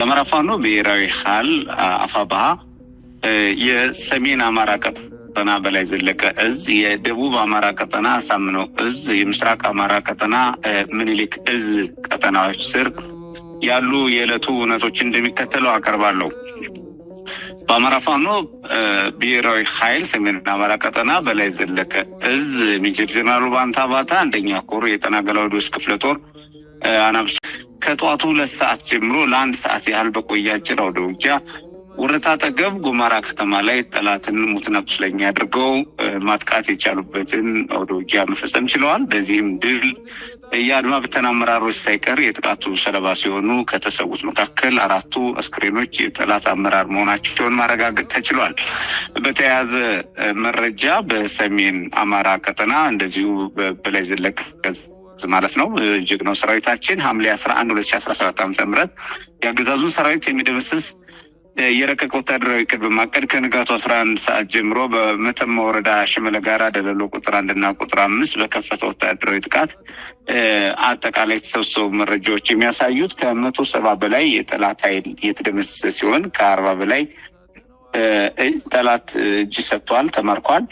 የአማራ ፋኖ ብሔራዊ ኃይል አፋብኃ የሰሜን አማራ ቀጠና በላይ ዘለቀ እዝ፣ የደቡብ አማራ ቀጠና አሳምነው እዝ፣ የምስራቅ አማራ ቀጠና ምኒልክ እዝ ቀጠናዎች ስር ያሉ የዕለቱ እውነቶችን እንደሚከተለው አቀርባለሁ። በአማራ ፋኖ ብሔራዊ ኃይል ሰሜን አማራ ቀጠና በላይ ዘለቀ እዝ ሜጀር ጀነራል ባንታ ባታ አንደኛ ኮር የጠና ገላውዴዎስ ክፍለ ጦር አናብስ ከጧቱ 2 ሰዓት ጀምሮ ለ1 ሰዓት ያህል በቆየ አጭር አውደ ውጊያ ወረታ አጠገብ ጉማራ ከተማ ላይ ጠላትን ሙትና ቁስለኛ አድርገው ማጥቃት የቻሉበትን አውደ ውጊያ መፈጸም ችለዋል። በዚህም ድል የአድማ ብተና አመራሮች ሳይቀር የጥቃቱ ሰለባ ሲሆኑ ከተሰዉት መካከል 4ቱ አስክሬኖች የጠላት አመራር መሆናቸውን ማረጋገጥ ተችሏል። በተያያዘ መረጃ በሰሜን አማራ ቀጠና እንደዚሁ በላይ ዘለቀ ማለት ነው ጀግናው ሰራዊታችን ሐምሌ 11 2017 ዓ.ም ያገዛዙን ሰራዊት የሚደመስስ የረቀቀ ወታደራዊ ቅድ በማቀድ ከንጋቱ 11 ሰዓት ጀምሮ በመተማ ወረዳ ሽመለ ጋራ ደለሎ ቁጥር 1 እና ቁጥር 5 በከፈተው ወታደራዊ ጥቃት አጠቃላይ የተሰበሰቡ መረጃዎች የሚያሳዩት ከ170 በላይ የጠላት ኃይል የተደመሰሰ ሲሆን ከ40 በላይ ጠላት እጅ ሰጥቷል፣ ተማርኳል።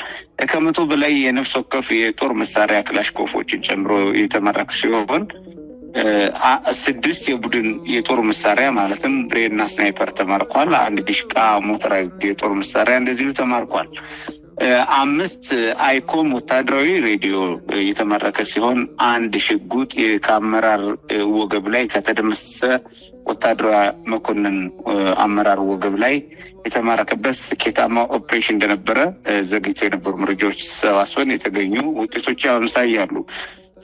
ከ100 በላይ የነፍስ ወከፍ የጦር መሳሪያ ክላሽንኮቮችን ጨምሮ የተማረከ ሲሆን 6 የቡድን የጦር መሳሪያ ማለትም ብሬንና ስናይፐር ተማርኳል። 1 ዲሽቃ ሞተራይዝድ የጦር መሳሪያ እንደዚሁ ተማርኳል። 5 አይኮም ወታደራዊ ሬዲዮ የተማረከ ሲሆን 1 ሽጉጥ ከአመራር ወገብ ላይ ከተደመሰሰ ወታደራዊ መኮንን አመራር ወገብ ላይ የተማረከበት ስኬታማ ኦፕሬሽን እንደነበረ ዘግይቶ የነበሩ መረጃዎች ሰባስበን የተገኙ ውጤቶች ያሳያሉ።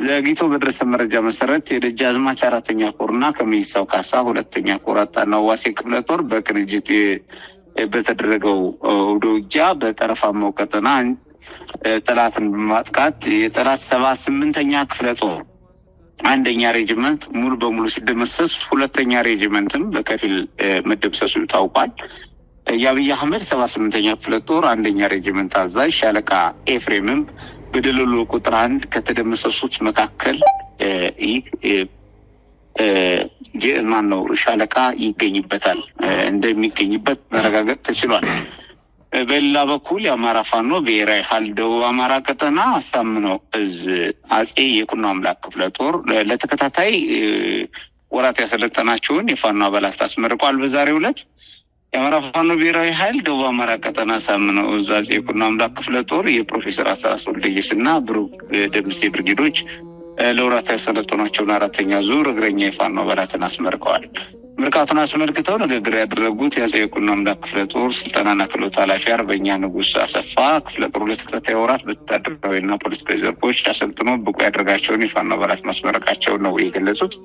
ዘግይቶ በደረሰ መረጃ መሰረት የደጃዝማች 4ኛ ኮርና ከሚሳው ካሳ 2ኛ ኮር አጣናው ዋሴ ክፍለ ጦር በቅንጅት በተደረገው ውጊያ በጠረፋማው ቀጠና ጠላትን በማጥቃት የጠላት 78ኛ ክፍለ ጦር 1ኛ ሬጂመንት ሙሉ በሙሉ ሲደመሰስ 2ኛ ሬጂመንትም በከፊል መደምሰሱ ታውቋል። የአብይ አህመድ 78ኛ ክፍለ ጦር 1ኛ ሬጂመንት አዛዥ ሻለቃ ኤፍሬምም በደለሎ ቁጥር 1 ከተደመሰሱት መካከል ማነው ሻለቃ ይገኝበታል እንደሚገኝበት መረጋገጥ ተችሏል። በሌላ በኩል የአማራ ፋኖ ብሔራዊ ኃይል ደቡብ አማራ ቀጠና አሳምነው እዝ አጼ ይኩኖ አምላክ ክፍለ ጦር ለተከታታይ ወራት ያሰለጠናቸውን የፋኖ አባላት አስመርቋል። በዛሬው ዕለት የአማራ ፋኖ ብሔራዊ ኃይል ደቡብ አማራ ቀጠና አሳምነው እዝ አጼ ይኩኖ አምላክ ክፍለ ጦር የፕሮፌሰር አስራስ ወልደየስና ብሩክ ደምሴ ብርጌዶች ለወራት ያሰለጠኗቸውን 4ኛ ዙር እግረኛ የፋኖ አባላትን አስመርቀዋል። ምርቃቱን አስመልክተው ንግግር ያደረጉት የአጼ ይኩኖ አምላክ ክፍለ ጦር ስልጠናና ክህሎት ኃላፊ አርበኛ ንጉስ አሰፋ ክፍለ ጦሩ ለተከታታይ ወራት በወታደራዊና ፖለቲካዊ ዘርፎች አሰልጥኖ ብቁ ያደረጋቸውን የፋኖ አባላት ማስመረቃቸውን ነው የገለጹት።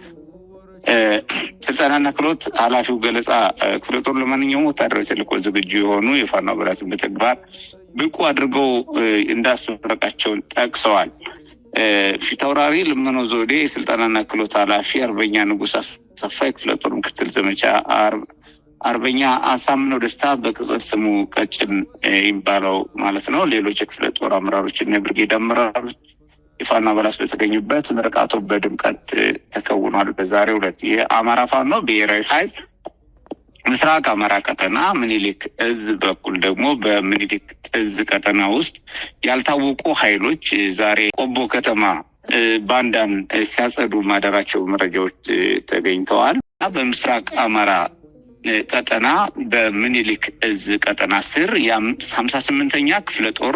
ስልጠናና ክህሎት ኃላፊው ገለጻ ክፍለ ጦሩ ለማንኛውም ወታደራዊ ተልዕኮ ዝግጁ የሆኑ የፋኖ አባላትን በተግባር ብቁ አድርገው እንዳስመረቃቸውን ጠቅሰዋል። ፊታውራሪ ልመኖ ዘውዴ የስልጠናና ክህሎት ኃላፊ አርበኛ ንጉስ አሰፋ የክፍለ ጦር ምክትል ዘመቻ አርበኛ አሳምነው ደስታ በቅጽል ስሙ ቀጭን ይባላው ማለት ነው። ሌሎች የክፍለ ጦር አመራሮችና የብርጌድ አመራሮች የፋኖ አባላት በተገኙበት ምርቃቱ በድምቀት ተከውኗል። በዛሬው ዕለት የአማራ ፋኖ ብሔራዊ ኃይል ምስራቅ አማራ ቀጠና ምኒልክ እዝ በኩል ደግሞ በምኒልክ እዝ ቀጠና ውስጥ ያልታወቁ ኃይሎች ዛሬ ቆቦ ከተማ ባንዳን ሲያጸዱ ማደራቸው መረጃዎች ተገኝተዋል። በምስራቅ አማራ ቀጠና በምኒልክ እዝ ቀጠና ስር የ58ኛ ክፍለ ጦር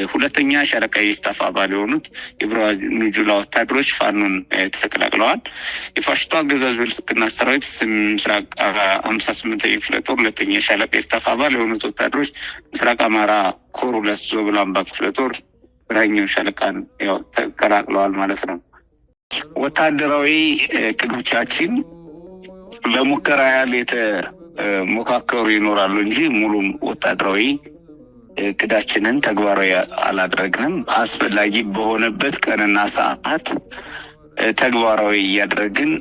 2ኛ ሻለቃ የስታፍ አባል የሆኑት የብርሃኑ ጁላ ወታደሮች ፋኖን ተቀላቅለዋል። የፋሽስቱ አገዛዝ ብልጽግና ሰራዊት ምስራቅ 58ኛ ክፍለ ጦር 2ኛ ሻለቃ የስታፍ አባል የሆኑት ወታደሮች ምስራቅ አማራ ኮር 2 ዞብላምባ ክፍለ ጦር ብርሃኑ ሻለቃን ተቀላቅለዋል ማለት ነው። ወታደራዊ ቅዶቻችን ለሙከራ ያህል የተሞካከሩ ይኖራሉ እንጂ ሙሉም ወታደራዊ እቅዳችንን ተግባራዊ አላደረግንም። አስፈላጊ በሆነበት ቀንና ሰዓት ተግባራዊ እያደረግን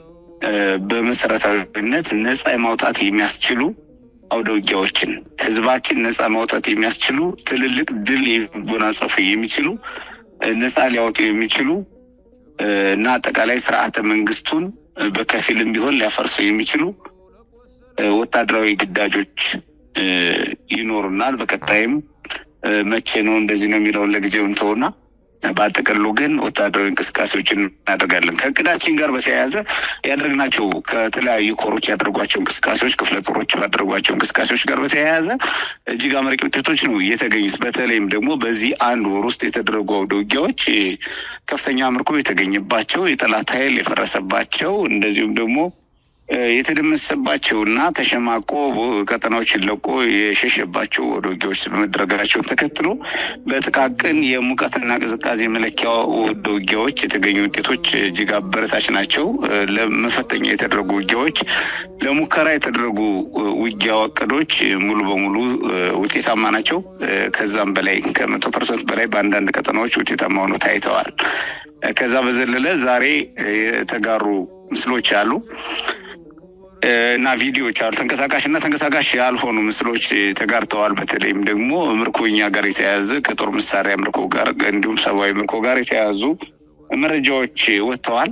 በመሰረታዊነት ነፃ ማውጣት የሚያስችሉ አውደ ውጊያዎችን ህዝባችን ነፃ ማውጣት የሚያስችሉ ትልልቅ ድል ሊጎናጸፉ የሚችሉ ነፃ ሊያወጡ የሚችሉ እና አጠቃላይ ስርዓተ መንግስቱን በከፊልም ቢሆን ሊያፈርሱ የሚችሉ ወታደራዊ ግዳጆች ይኖሩናል። በቀጣይም መቼ ነው እንደዚህ ነው የሚለውን ለጊዜው እንተውና በአጠቃሎ ግን ወታደራዊ እንቅስቃሴዎችን እናደርጋለን። ከእቅዳችን ጋር በተያያዘ ያደረግናቸው ከተለያዩ ኮሮች ያደረጓቸው እንቅስቃሴዎች፣ ክፍለ ጦሮች ያደረጓቸው እንቅስቃሴዎች ጋር በተያያዘ እጅግ አመርቂ ውጤቶች ነው የተገኙት። በተለይም ደግሞ በዚህ አንድ ወር ውስጥ የተደረጉ አውደ ውጊያዎች ከፍተኛ ምርኮ የተገኘባቸው፣ የጠላት ኃይል የፈረሰባቸው፣ እንደዚሁም ደግሞ የተደመሰባቸውና ተሸማቆ ቀጠናዎችን ለቆ የሸሸባቸው አውደ ውጊያዎች በመደረጋቸው ተከትሎ በጥቃቅን የሙቀትና ቅዝቃዜ መለኪያ አውደ ውጊያዎች የተገኙ ውጤቶች እጅግ አበረታች ናቸው። ለመፈተኛ የተደረጉ ውጊያዎች፣ ለሙከራ የተደረጉ ውጊያ እቅዶች ሙሉ በሙሉ ውጤታማ ናቸው። ከዛም በላይ ከ100% በላይ በአንዳንድ ቀጠናዎች ውጤታማ ሆነው ታይተዋል። ከዛ በዘለለ ዛሬ የተጋሩ ምስሎች አሉ እና ቪዲዮዎች አሉ። ተንቀሳቃሽና ተንቀሳቃሽ ያልሆኑ ምስሎች ተጋርተዋል። በተለይም ደግሞ ምርኮኛ ጋር የተያያዘ ከጦር መሳሪያ ምርኮ ጋር እንዲሁም ሰብአዊ ምርኮ ጋር የተያያዙ መረጃዎች ወጥተዋል።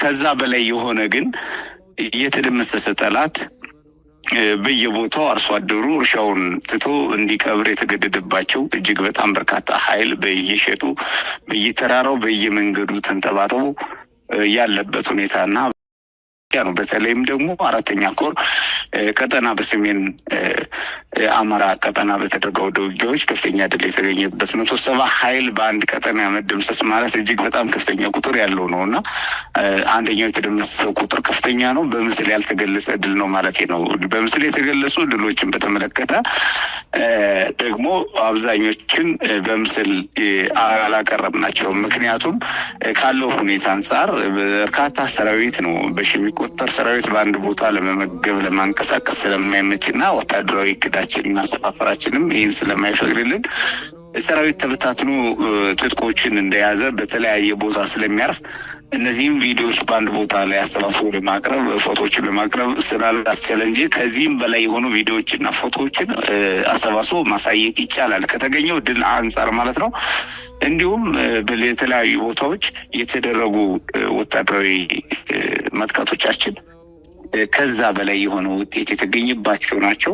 ከዛ በላይ የሆነ ግን የተደመሰሰ ጠላት በየቦታው አርሶ አደሩ እርሻውን ትቶ እንዲቀብር የተገደደባቸው እጅግ በጣም በርካታ ኃይል በየሸጡ በየተራራው በየመንገዱ ተንጠባጥቦ ያለበት ሁኔታና ነው። በተለይም ደግሞ 4ኛ ኮር ቀጠና በሰሜን አማራ ቀጠና በተደረገው ውጊያዎች ከፍተኛ ድል የተገኘበት 170 ኃይል በአንድ ቀጠና መደምሰስ ማለት እጅግ በጣም ከፍተኛ ቁጥር ያለው ነውና አንደኛው የተደመሰሰው ቁጥር ከፍተኛ ነው። በምስል ያልተገለጸ ድል ነው ማለት ነው። በምስል የተገለጹ ድሎችን በተመለከተ ደግሞ አብዛኞችን በምስል አላቀረብናቸውም። ምክንያቱም ካለው ሁኔታ አንፃር በርካታ ሰራዊት ነው በሽሚቆጠር ሰራዊት በአንድ ቦታ ለመመገብ ለማንቀሳቀስ ስለማይመችና ወታደራዊ እቅዳችንና አሰፋፈራችንም ይህን ስለማይፈቅድልን ሰራዊት ተበታትኖ ትጥቆችን እንደያዘ በተለያየ ቦታ ስለሚያርፍ እነዚህም ቪዲዮዎች በአንድ ቦታ ላይ አሰባስቦ ለማቅረብ ፎቶዎችን ለማቅረብ ስላላስቻለ እንጂ ከዚህም በላይ የሆኑ ቪዲዮዎችና ፎቶዎችን አሰባስቦ ማሳየት ይቻላል ከተገኘው ድል አንጻር ማለት ነው። እንዲሁም በተለያዩ ቦታዎች የተደረጉ ወታደራዊ መጥቃቶቻችን ከዛ በላይ የሆነ ውጤት የተገኘባቸው ናቸው።